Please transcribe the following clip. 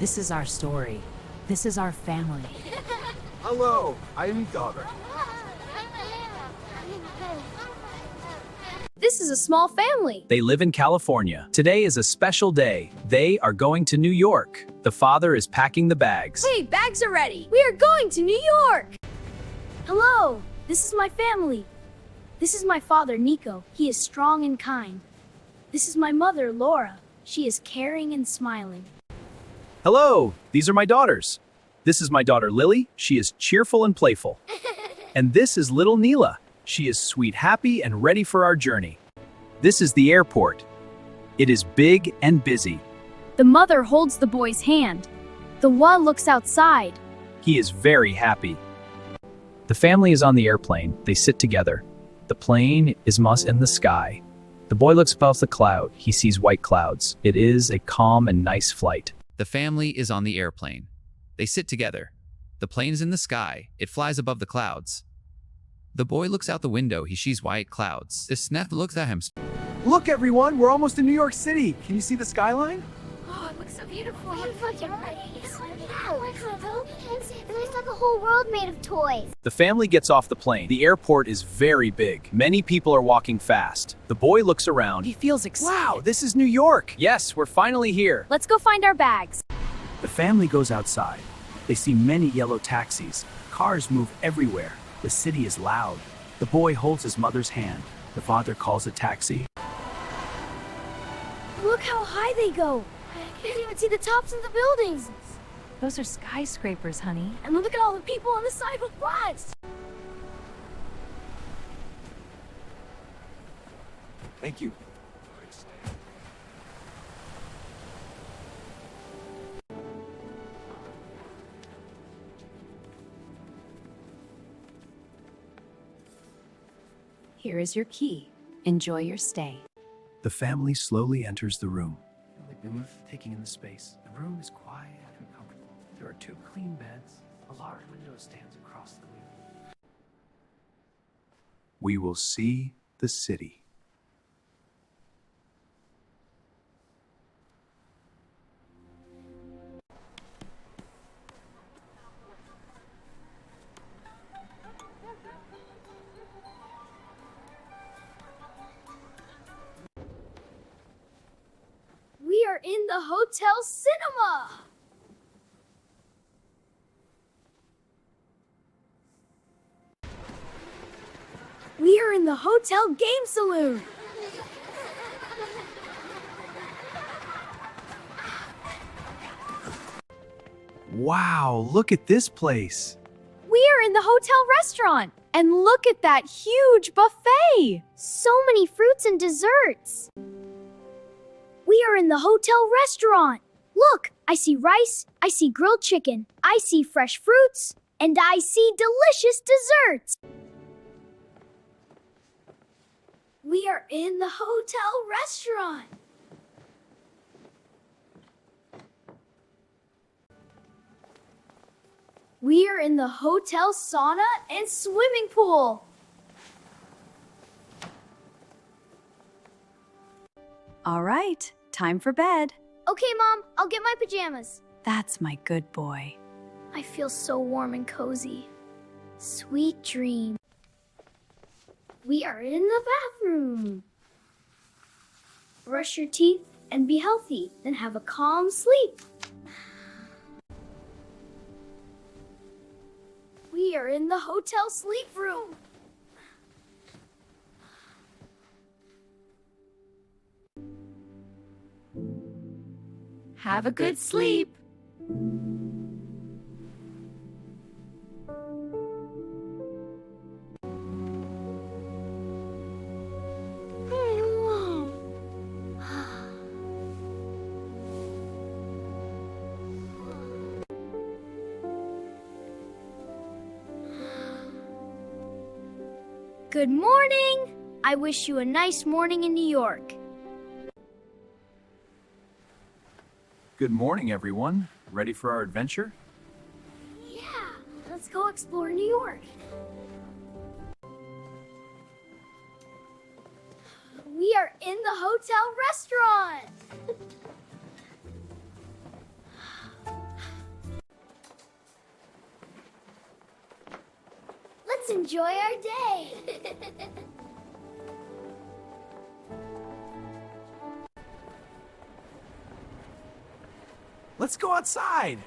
This is our story. This is our family. Hello, I am your daughter. This is a small family. They live in California. Today is a special day. They are going to New York. The father is packing the bags. Hey, bags are ready. We are going to New York. Hello, this is my family. This is my father, Nico. He is strong and kind. This is my mother, Laura. She is caring and smiling. Hello, these are my daughters. This is my daughter Lily. She is cheerful and playful. And this is little Neela. She is sweet, happy, and ready for our journey. This is the airport. It is big and busy. The mother holds the boy's hand. The one looks outside. He is very happy. The family is on the airplane. They sit together. The plane is in the sky. The boy looks above the cloud. He sees white clouds. It is a calm and nice flight. The family is on the airplane. They sit together. The plane is in the sky. It flies above the clouds. The boy looks out the window. He sees white clouds. The snap looks at him. Look, everyone, we're almost in New York City. Can you see the skyline? Oh, it looks so beautiful. It's like a whole world made of toys. The family gets off the plane. The airport is very big. Many people are walking fast. The boy looks around. He feels excited. Wow, this is New York. Yes, we're finally here. Let's go find our bags. The family goes outside. They see many yellow taxis. Cars move everywhere. The city is loud. The boy holds his mother's hand. The father calls a taxi. Look how high they go. You can even see the tops of the buildings. Those are skyscrapers, honey. And look at all the people on the sidewalk. Watch. Thank you. Here is your key. Enjoy your stay. The family slowly enters the room. Taking in the space. The room is quiet and comfortable. There are two clean beds. A large window stands across the room. We will see the city. We are in the hotel cinema. We are in the hotel game saloon. Wow, look at this place. We are in the hotel restaurant. And look at that huge buffet. So many fruits and desserts. We are in the hotel restaurant. Look, I see rice, I see grilled chicken, I see fresh fruits, and I see delicious desserts. We are in the hotel restaurant. We are in the hotel sauna and swimming pool. All right, time for bed. Okay, Mom, I'll get my pajamas. That's my good boy. I feel so warm and cozy. Sweet dream. We are in the bathroom. Brush your teeth and be healthy, then have a calm sleep. We are in the hotel sleep room. Have a good sleep. Good morning. I wish you a nice morning in New York. Good morning, everyone. Ready for our adventure? Yeah, let's go explore New York. We are in the hotel restaurant. enjoy our day. Let's go outside.